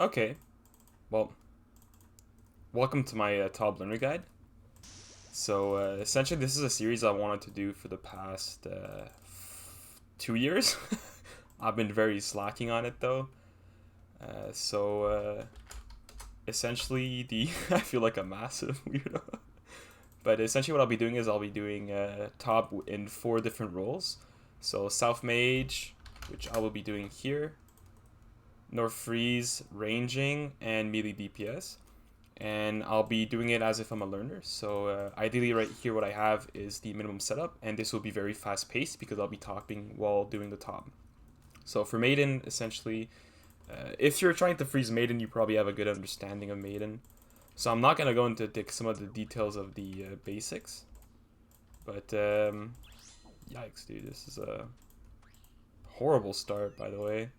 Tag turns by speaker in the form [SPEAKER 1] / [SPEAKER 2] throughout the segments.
[SPEAKER 1] Okay, well, welcome to my ToB Learner Guide. So essentially, this is a series I wanted to do for the past 2 years. I've been very slacking on it though. So essentially, the I feel like a massive weirdo. But essentially, what I'll be doing is I'll be doing ToB in 4 different roles. So South Mage, which I will be doing here, North Freeze, ranging, and Melee DPS. And I'll be doing it as if I'm a learner. So ideally right here what I have is the minimum setup, and this will be very fast paced because I'll be talking while doing the ToB. So for Maiden, essentially, if you're trying to freeze Maiden, you probably have a good understanding of Maiden. So I'm not going to go into some of the details of the basics. But yikes, dude, this is a horrible start, by the way.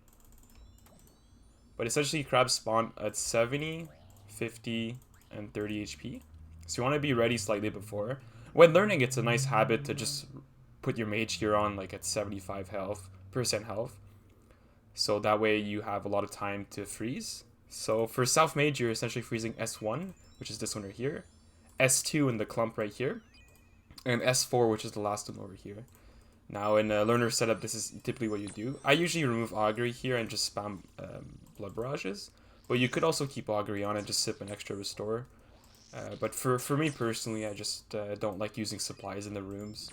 [SPEAKER 1] But essentially crabs spawn at 70, 50, and 30 HP. So you want to be ready slightly before. When learning, it's a nice habit to just put your mage gear on like at 75 percent health. So that way you have a lot of time to freeze. So for South Mage, you're essentially freezing S1, which is this one right here, S2 in the clump right here, and S4, which is the last one over here. Now in a learner setup, this is typically what you do. I usually remove augury here and just spam blood barrages. But you could also keep augury on and just sip an extra restore. But for me personally, I just don't like using supplies in the rooms.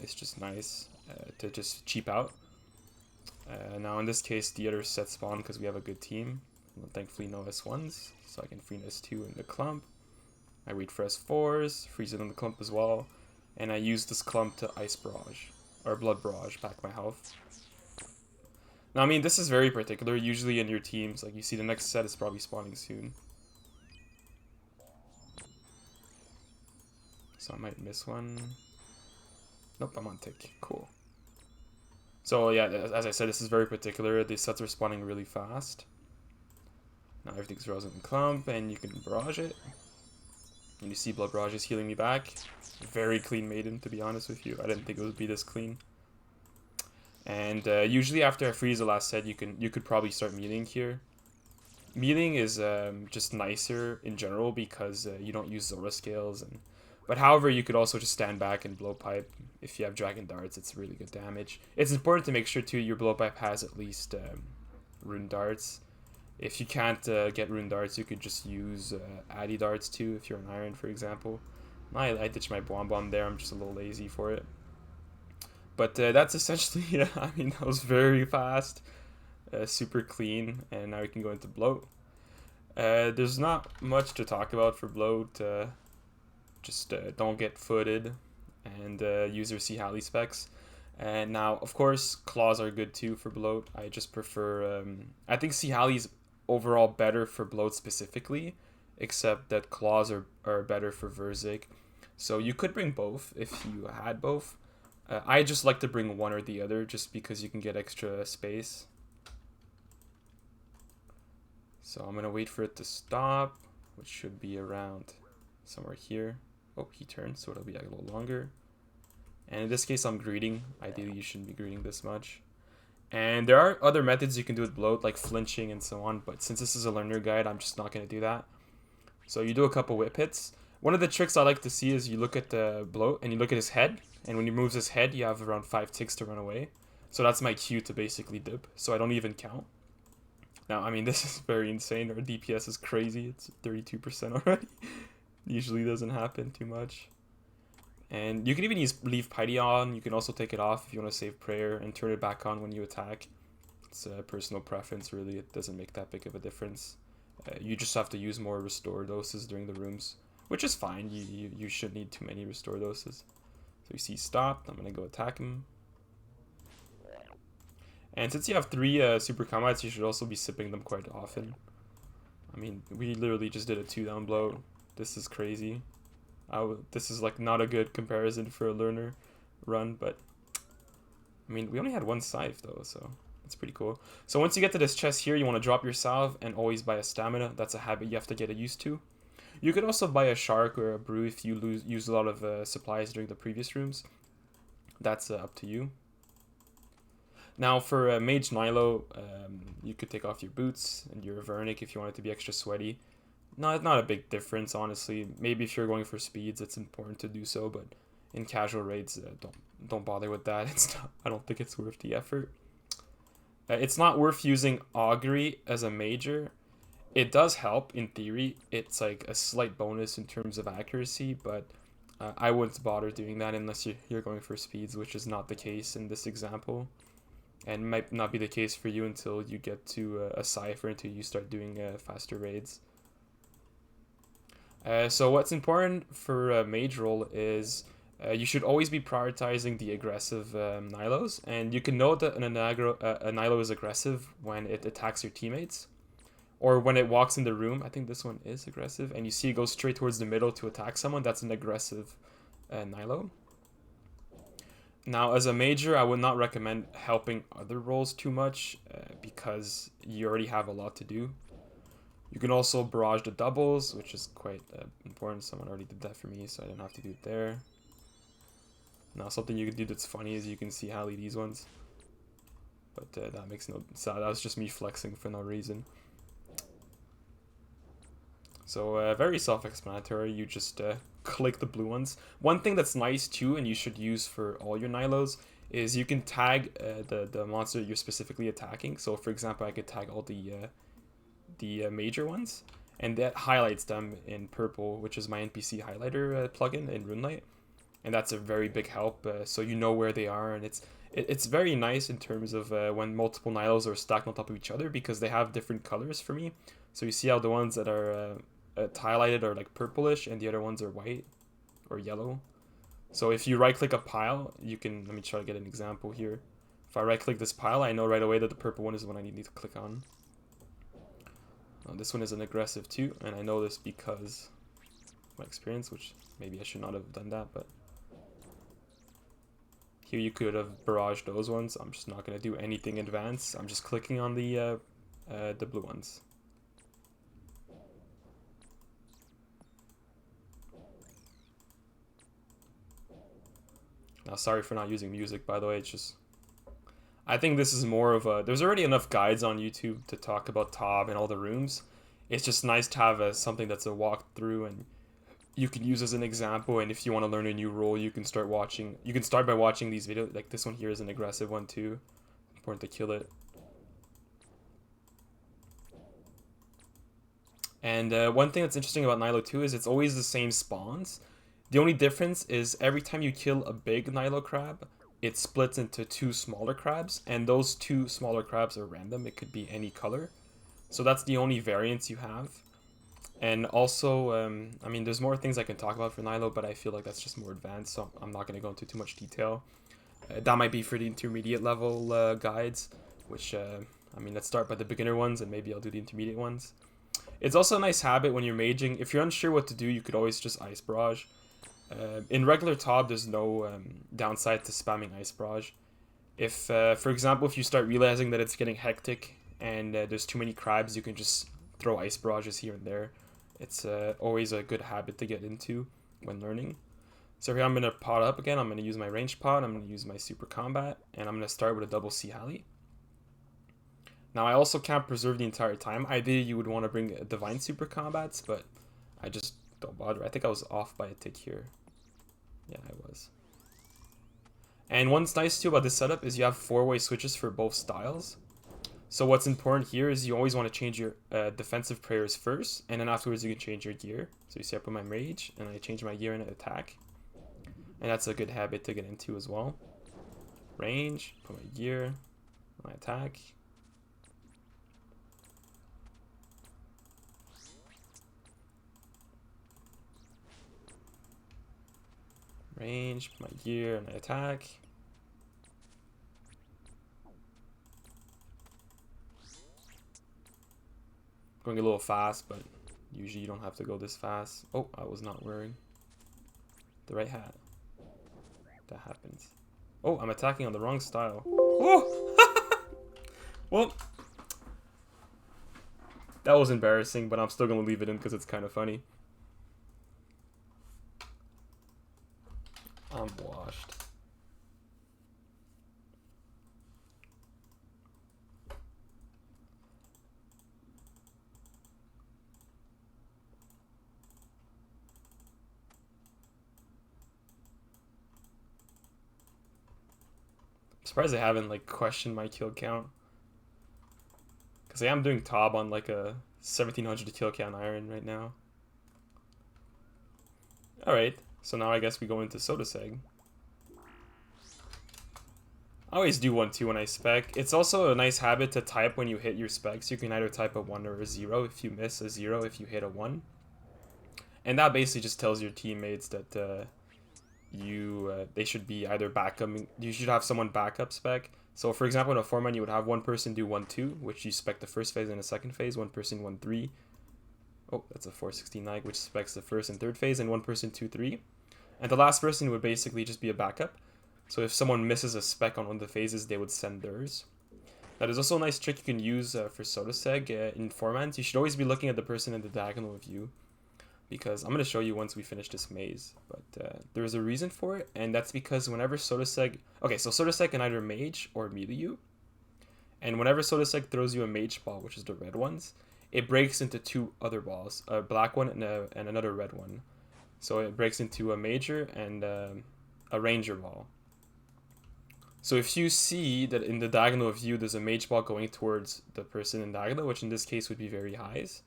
[SPEAKER 1] It's just nice to just cheap out. Now in this case, the other set spawn because we have a good team. Well, thankfully no S1s, so I can free S2 in the clump. I wait for S4s, freeze it in the clump as well. And I use this clump to ice barrage, or blood barrage, back my health. Now, I mean, this is very particular. Usually in your teams, like you see the next set is probably spawning soon. So I might miss one. Nope, I'm on tick. Cool. So yeah, as I said, this is very particular. These sets are spawning really fast. Now everything's frozen in clump, and you can barrage it. And you see blood barrage is healing me back. Very clean Maiden, to be honest with you. I didn't think it would be this clean. And usually after I freeze the last set, you could probably start meeting here. Meeting is just nicer in general because you don't use Zora scales. But however, you could also just stand back and blow pipe. If you have dragon darts, it's really good damage. It's important to make sure too your blow pipe has at least rune darts. If you can't get rune darts, you could just use addy darts too if you're an iron, for example. I ditched my bomb there. I'm just a little lazy for it. But that's essentially, yeah, I mean, that was very fast, super clean, and now we can go into Bloat. There's not much to talk about for Bloat, just don't get footed, and use your C Halley specs. And now, of course, claws are good too for Bloat. I just prefer, I think C Halley's overall better for Bloat specifically, except that claws are better for Verzik. So you could bring both if you had both. I just like to bring one or the other just because you can get extra space. So I'm going to wait for it to stop, which should be around somewhere here. Oh, he turned, so it'll be a little longer. And in this case, I'm greeting. Ideally, you shouldn't be greeting this much. And there are other methods you can do with Bloat, like flinching and so on. But since this is a learner guide, I'm just not going to do that. So you do a couple whip hits. One of the tricks I like to see is you look at the Bloat and you look at his head. And when he moves his head, you have around 5 ticks to run away. So that's my cue to basically dip. So I don't even count. Now, I mean, this is very insane. Our DPS is crazy. It's 32% already. Usually doesn't happen too much. And you can even leave Piety on. You can also take it off if you want to save prayer and turn it back on when you attack. It's a personal preference, really. It doesn't make that big of a difference. You just have to use more restore doses during the rooms, which is fine. You shouldn't need too many restore doses. So you see stopped, I'm going to go attack him. And since you have 3 super combats, you should also be sipping them quite often. I mean, we literally just did a 2-down blow. This is crazy. This is like not a good comparison for a learner run, but I mean, we only had 1 scythe though, so that's pretty cool. So once you get to this chest here, you want to drop your salve and always buy a stamina. That's a habit you have to get used to. You could also buy a shark or a brew if you use a lot of supplies during the previous rooms. That's up to you. Now for Mage Nilo, you could take off your boots and your Vernic if you want it to be extra sweaty. Not a big difference, honestly. Maybe if you're going for speeds, it's important to do so, but in casual raids, don't bother with that. It's not. I don't think it's worth the effort. It's not worth using Augury as a major. It does help in theory. It's like a slight bonus in terms of accuracy, but I wouldn't bother doing that unless you're going for speeds, which is not the case in this example, and might not be the case for you until you get to a Cypher, until you start doing faster raids. So what's important for a mage role is you should always be prioritizing the aggressive Nilos, and you can know that a Nilo is aggressive when it attacks your teammates, or when it walks in the room. I think this one is aggressive, and you see it go straight towards the middle to attack someone. That's an aggressive Nilo. Now, as a major, I would not recommend helping other roles too much because you already have a lot to do. You can also barrage the doubles, which is quite important. Someone already did that for me, so I didn't have to do it there. Now, something you can do that's funny is you can see Hallie these ones. But that makes no sense. That was just me flexing for no reason. So very self-explanatory. You just click the blue ones. One thing that's nice too, and you should use for all your Nilos, is you can tag the monster you're specifically attacking. So for example, I could tag all the major ones, and that highlights them in purple, which is my NPC highlighter plugin in RuneLite, and that's a very big help. So you know where they are, and it's very nice in terms of when multiple Nilos are stacked on top of each other, because they have different colors for me. So you see how the ones that are highlighted are like purplish, and the other ones are white or yellow. So if you right click a pile, you can, let me try to get an example here. If I right click this pile, I know right away that the purple one is the one I need to click on. This one is an aggressive too, and I know this because of my experience, which maybe I should not have done that, but here you could have barraged those ones. I'm just not going to do anything advanced. I'm just clicking on the blue ones. Now, sorry for not using music, by the way. It's just, I think this is more of a, there's already enough guides on YouTube to talk about ToB and all the rooms. It's just nice to have something that's a walkthrough and you can use as an example. And if you want to learn a new role, you can start watching. You can start by watching these videos. Like this one here is an aggressive one too. Important to kill it. And one thing that's interesting about Nilo too is it's always the same spawns. The only difference is every time you kill a big Nilo crab, it splits into 2 smaller crabs, and those 2 smaller crabs are random. It could be any color. So that's the only variance you have. And also, I mean, there's more things I can talk about for Nilo, but I feel like that's just more advanced, so I'm not going to go into too much detail. That might be for the intermediate level guides, which, I mean, let's start by the beginner ones, and maybe I'll do the intermediate ones. It's also a nice habit when you're maging. If you're unsure what to do, you could always just Ice Barrage. In regular ToB, there's no downside to spamming Ice Barrage. If, for example, if you start realizing that it's getting hectic and there's too many crabs, you can just throw Ice Barrages here and there. It's always a good habit to get into when learning. So here I'm going to pot up again. I'm going to use my ranged pot. I'm going to use my super combat, and I'm going to start with a double C Hallie. Now I also can't preserve the entire time. Ideally you would want to bring divine super combats, but I just don't bother. I think I was off by a tick here. Yeah, I was. And what's nice too about this setup is you have 4-way switches for both styles. So what's important here is you always want to change your defensive prayers first, and then afterwards you can change your gear. So you see I put my Mage, and I change my gear and attack. And that's a good habit to get into as well. Range, put my gear, my attack. Range, put my gear, and I attack. Going a little fast, but usually you don't have to go this fast. Oh, I was not wearing the right hat. That happens. Oh, I'm attacking on the wrong style. Oh! Well, that was embarrassing, but I'm still going to leave it in because it's kind of funny. I'm washed. Surprised I haven't like questioned my kill count. Because I am doing ToB on like a 1700 kill count iron right now. Alright, so now I guess we go into Sotoseg. I always do 1-2 when I spec. It's also a nice habit to type when you hit your specs. You can either type a 1 or a 0 if you miss, a 0 if you hit a 1. And that basically just tells your teammates that they should be either backup. You should have someone backup spec. So for example, in a 4-man, you would have one person do 1-2, which you spec the first phase and the second phase. One person 1-3. Oh, that's a 469, which specs the first and third phase, and one person 2-3. And the last person would basically just be a backup. So if someone misses a spec on one of the phases, they would send theirs. That is also a nice trick you can use for Sotoseg in 4-mans. You should always be looking at the person in the diagonal view, because I'm going to show you once we finish this maze. But there's a reason for it, and that's because whenever Sotoseg... Okay, so Sotoseg can either Mage or melee you. And whenever Sotoseg throws you a Mage ball, which is the red ones, it breaks into two other balls, a black one and another red one. So it breaks into a Major and a Ranger ball. So if you see that in the diagonal view there's a Mage ball going towards the person in diagonal, which in this case would be very highs.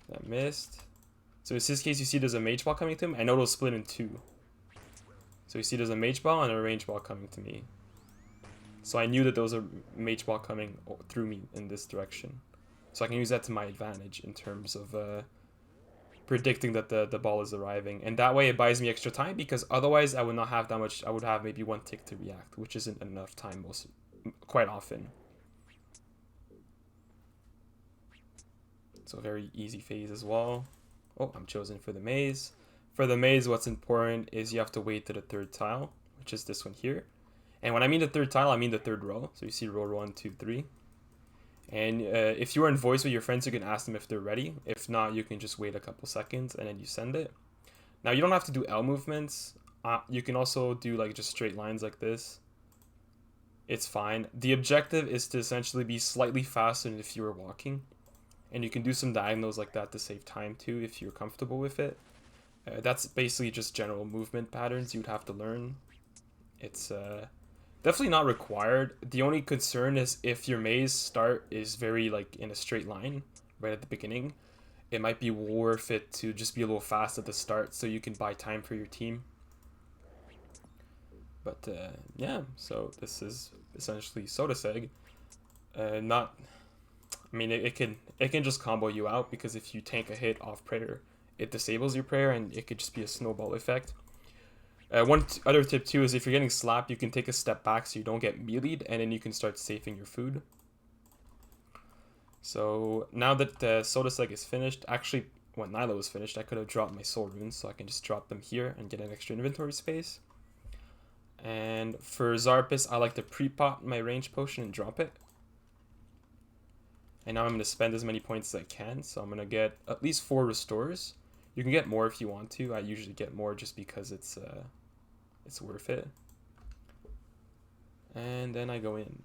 [SPEAKER 1] That missed. So in this case you see there's a Mage ball coming to him. I know it'll split in two. So you see there's a Mage ball and a range ball coming to me. So I knew that there was a Mage ball coming through me in this direction. So I can use that to my advantage in terms of predicting that the ball is arriving. And that way it buys me extra time, because otherwise I would not have that much. I would have maybe one tick to react, which isn't enough time quite often. So very easy phase as well. Oh, I'm chosen for the maze. For the maze, what's important is you have to wait to the third tile, which is this one here. And when I mean the third tile, I mean the third row. So you see row 1, 2, 3. And if you are in voice with your friends, you can ask them if they're ready. If not, you can just wait a couple seconds and then you send it. Now, you don't have to do L movements. You can also do like just straight lines like this. It's fine. The objective is to essentially be slightly faster than if you were walking. And you can do some diagonals like that to save time too if you're comfortable with it. That's basically just general movement patterns you'd have to learn. It's definitely not required. The only concern is if your maze start is very like in a straight line right at the beginning, it might be worth it to just be a little fast at the start so you can buy time for your team. But yeah, so this is essentially Sotoseg. I mean, it can just combo you out, because if you tank a hit off prayer, it disables your prayer and it could just be a snowball effect. One other tip too is if you're getting slapped, you can take a step back so you don't get meleeed, and then you can start safing your food. So now that Sotoseg is finished, actually when Nyla was finished, I could have dropped my soul runes, so I can just drop them here and get an extra inventory space. And for Zarpus, I like to pre-pot my range potion and drop it. And now I'm going to spend as many points as I can, so I'm going to get at least 4 restores. You can get more if you want to. I usually get more just because it's worth it. And then I go in.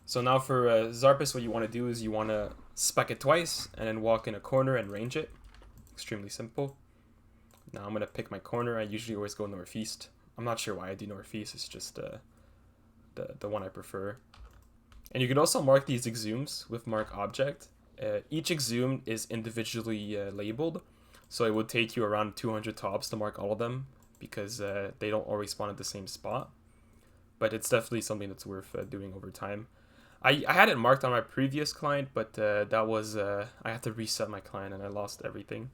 [SPEAKER 1] So now for Zarpus, what you want to do is you want to spec it twice and then walk in a corner and range it. Extremely simple. Now I'm going to pick my corner. I usually always go northeast. I'm not sure why I do northeast. It's just the one I prefer. And you can also mark these exhumes with mark object. Each exhume is individually labeled, so it would take you around 200 ToBs to mark all of them, because they don't always spawn at the same spot. But it's definitely something that's worth doing over time. I had it marked on my previous client, but that was I had to reset my client and I lost everything.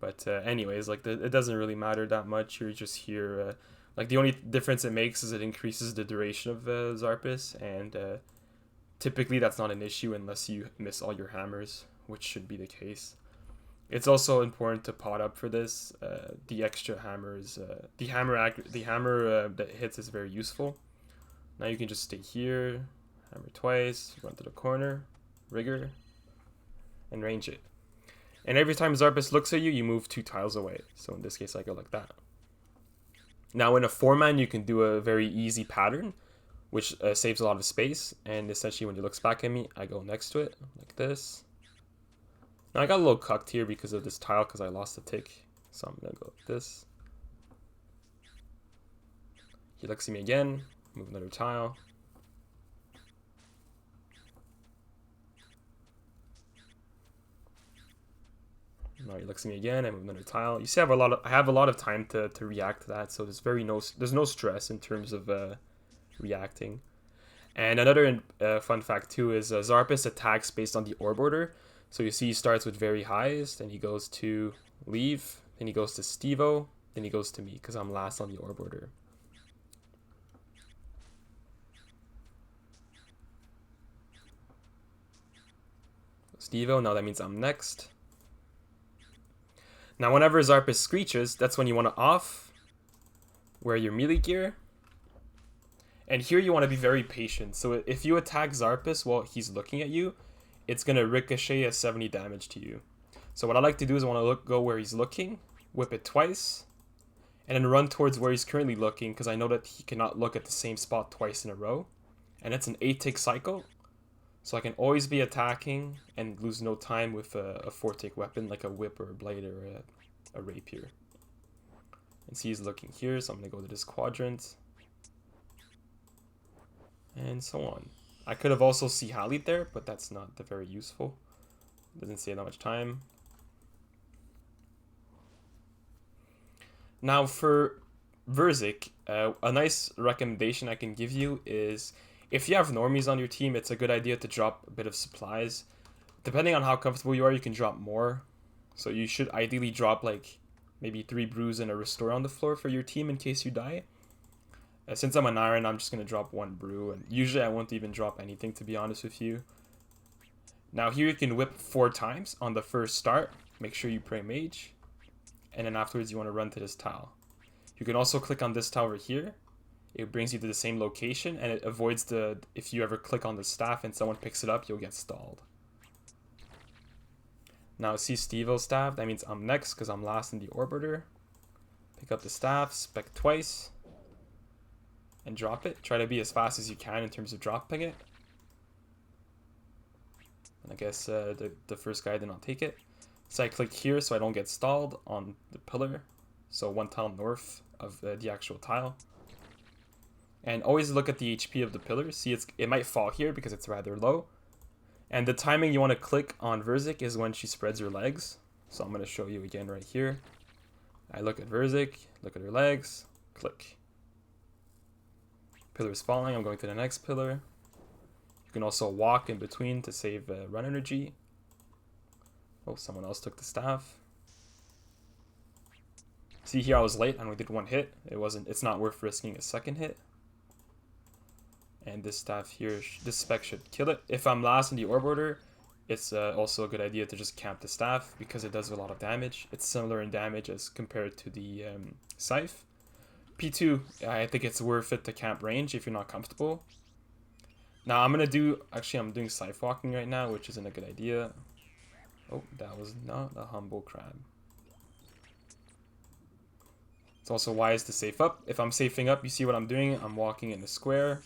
[SPEAKER 1] But anyways, like it doesn't really matter that much. You're just here. Like the only difference it makes is it increases the duration of Zarpus, and typically that's not an issue unless you miss all your hammers, which should be the case. It's also important to pot up for this. The extra hammers, the hammer that hits is very useful. Now you can just stay here, hammer twice, run to the corner, rigor, and range it. And every time Zarpus looks at you, you move 2 tiles away. So in this case, I go like that. Now in a 4-man, you can do a very easy pattern, which saves a lot of space. And essentially when he looks back at me, I go next to it, like this. Now I got a little cucked here because of this tile, because I lost a tick. So I'm gonna go like this. He looks at me again, move another tile. Now he looks at me again, I move another tile. You see I have a lot of time to react to that, so there's no stress in terms of reacting. And another fun fact too is Zarpus attacks based on the orb order. So you see he starts with very highs, then he goes to Leave, then he goes to Stevo, then he goes to me because I'm last on the orb order. Stevo, now that means I'm next. Now whenever Zarpus screeches, that's when you want to off, wear your melee gear. And here you want to be very patient. So if you attack Zarpus while he's looking at you, it's going to ricochet a 70 damage to you. So what I like to do is I want to go where he's looking, whip it twice, and then run towards where he's currently looking because I know that he cannot look at the same spot twice in a row. And it's an 8-tick cycle. So I can always be attacking and lose no time with a 4-tick weapon like a whip or a blade or a rapier. And see he's looking here, so I'm going to go to this quadrant. And so on. I could have also see Halid there, but that's not very useful. Doesn't save that much time. Now for Verzik, a nice recommendation I can give you is if you have normies on your team, it's a good idea to drop a bit of supplies. Depending on how comfortable you are, you can drop more. So you should ideally drop like maybe 3 brews and a restore on the floor for your team in case you die. Since I'm an iron, I'm just going to drop 1 brew, and usually I won't even drop anything, to be honest with you. Now here you can whip 4 times on the first start. Make sure you pray Mage, and then afterwards you want to run to this tile. You can also click on this tile over here. It brings you to the same location, and it avoids if you ever click on the staff and someone picks it up, you'll get stalled. Now see Stevo's staff, that means I'm next because I'm last in the orb order. Pick up the staff, spec twice, and drop it. Try to be as fast as you can in terms of dropping it. And I guess the first guy did not take it. So I click here so I don't get stalled on the pillar. So 1 tile north of the actual tile. And always look at the HP of the pillar. See, it might fall here because it's rather low. And the timing you want to click on Verzik is when she spreads her legs. So I'm going to show you again right here. I look at Verzik, look at her legs, click. Pillar is falling, I'm going to the next pillar. You can also walk in between to save run energy. Oh, someone else took the staff. See here I was late, I only did 1 hit. It's not worth risking a second hit. And this staff here, this spec should kill it. If I'm last in the orb order, it's also a good idea to just camp the staff because it does a lot of damage. It's similar in damage as compared to the scythe. P2, I think it's worth it to camp range if you're not comfortable. Now I'm doing scythe walking right now, which isn't a good idea. Oh, that was not a humble crab. It's also wise to safe up. If I'm safing up, you see what I'm doing. I'm walking in a square,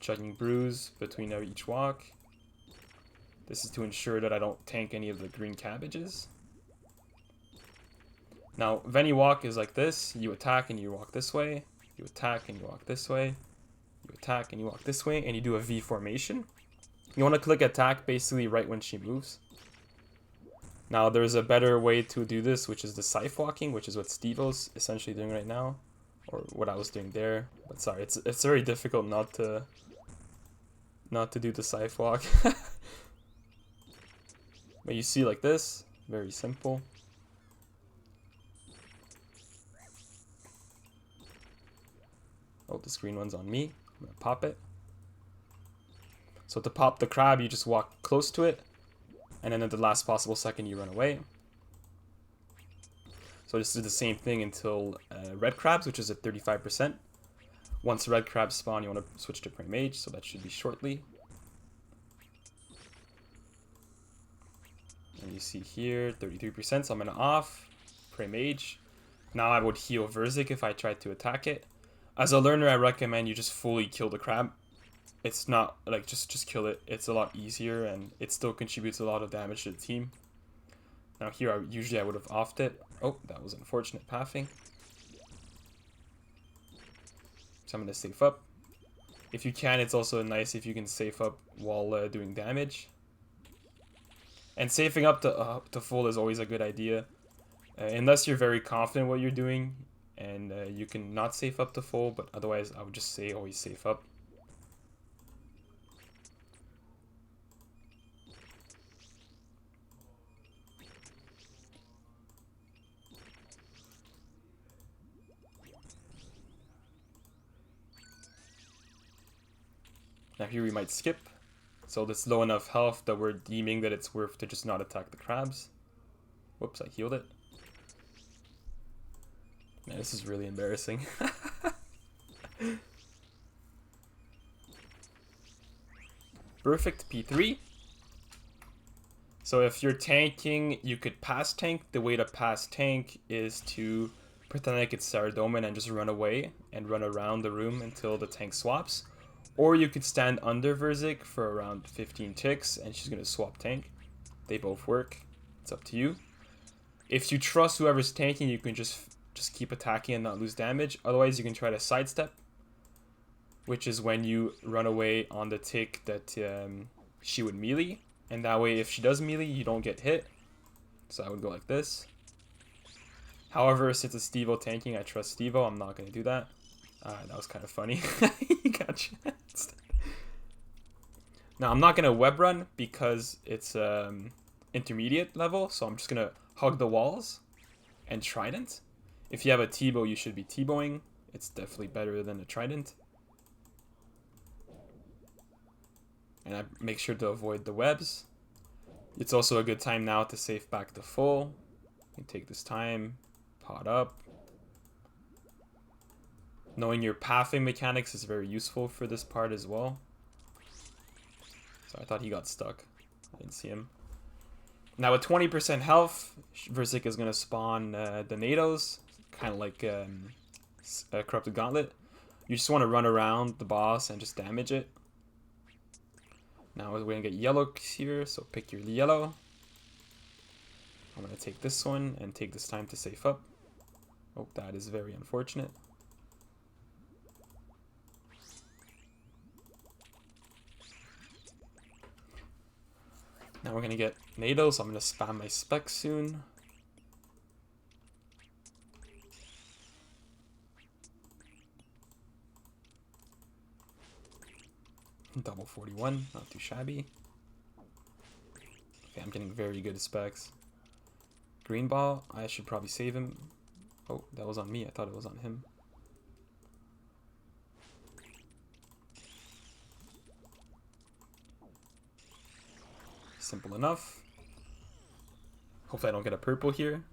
[SPEAKER 1] chugging brews between each walk. This is to ensure that I don't tank any of the green cabbages. Now, Veni walk is like this. You attack and you walk this way. You attack and you walk this way. You attack and you walk this way, and you do a V formation. You want to click attack basically right when she moves. Now, there's a better way to do this, which is the scythe walking, which is what Stevo's essentially doing right now, or what I was doing there. But sorry, it's very difficult not to do the scythe walk. But you see like this, very simple. Oh, this green one's on me. I'm gonna pop it. So to pop the crab, you just walk close to it, and then at the last possible second, you run away. So just do the same thing until red crabs, which is at 35%. Once red crabs spawn, you want to switch to Prey Mage, so that should be shortly. And you see here, 33%, so I'm gonna off, Prey Mage. Now I would heal Verzik if I tried to attack it. As a learner, I recommend you just fully kill the crab. It's not, like, just kill it. It's a lot easier, and it still contributes a lot of damage to the team. Now here, usually I would have offed it. Oh, that was unfortunate pathing. So I'm going to safe up. If you can, it's also nice if you can safe up while doing damage. And safing up to full is always a good idea. Unless you're very confident what you're doing and you can not safe up to full, but otherwise I would just say always safe up. Now here we might skip. So that's low enough health that we're deeming that it's worth to just not attack the crabs. Whoops, I healed it. Man, this is really embarrassing. Perfect P3. So if you're tanking, you could pass tank. The way to pass tank is to pretend like it's Saradomin and just run away and run around the room until the tank swaps. Or you could stand under Verzik for around 15 ticks and she's going to swap tank. They both work. It's up to you. If you trust whoever's tanking, you can just keep attacking and not lose damage. Otherwise, you can try to sidestep, which is when you run away on the tick that she would melee. And that way, if she does melee, you don't get hit. So I would go like this. However, since it's Stevo tanking, I trust Stevo. I'm not going to do that. That was kind of funny. He got chanced. Now, I'm not going to web run because it's intermediate level. So I'm just going to hug the walls and trident. If you have a T-bow, you should be T-bowing. It's definitely better than a trident. And I make sure to avoid the webs. It's also a good time now to safe back to full. You take this time, pot up. Knowing your pathing mechanics is very useful for this part as well. So I thought he got stuck. I didn't see him. Now with 20% health, Verzik is going to spawn the Nados, kind of like a Corrupted Gauntlet. You just want to run around the boss and just damage it. Now we're going to get yellow here, so pick your yellow. I'm going to take this one and take this time to safe up. Oh, that is very unfortunate. Now we're going to get NATO, so I'm going to spam my spec soon. Double 41, not too shabby. Okay, I'm getting very good specs. Green ball, I should probably save him. Oh, that was on me. I thought it was on him. Simple enough. Hopefully I don't get a purple here.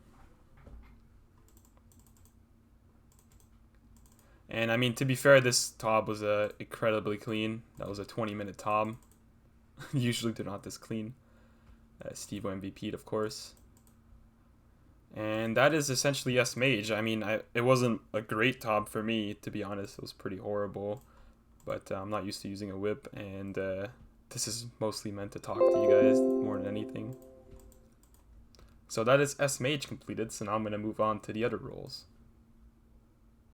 [SPEAKER 1] And I mean, to be fair, this ToB was incredibly clean. That was a 20-minute ToB. Usually they're not this clean. Stevo MVP'd, of course. And that is essentially yes Mage. I mean, it wasn't a great ToB for me, to be honest. It was pretty horrible. But I'm not used to using a whip, and this is mostly meant to talk to you guys more than anything. So that is S Mage completed, so now I'm going to move on to the other roles.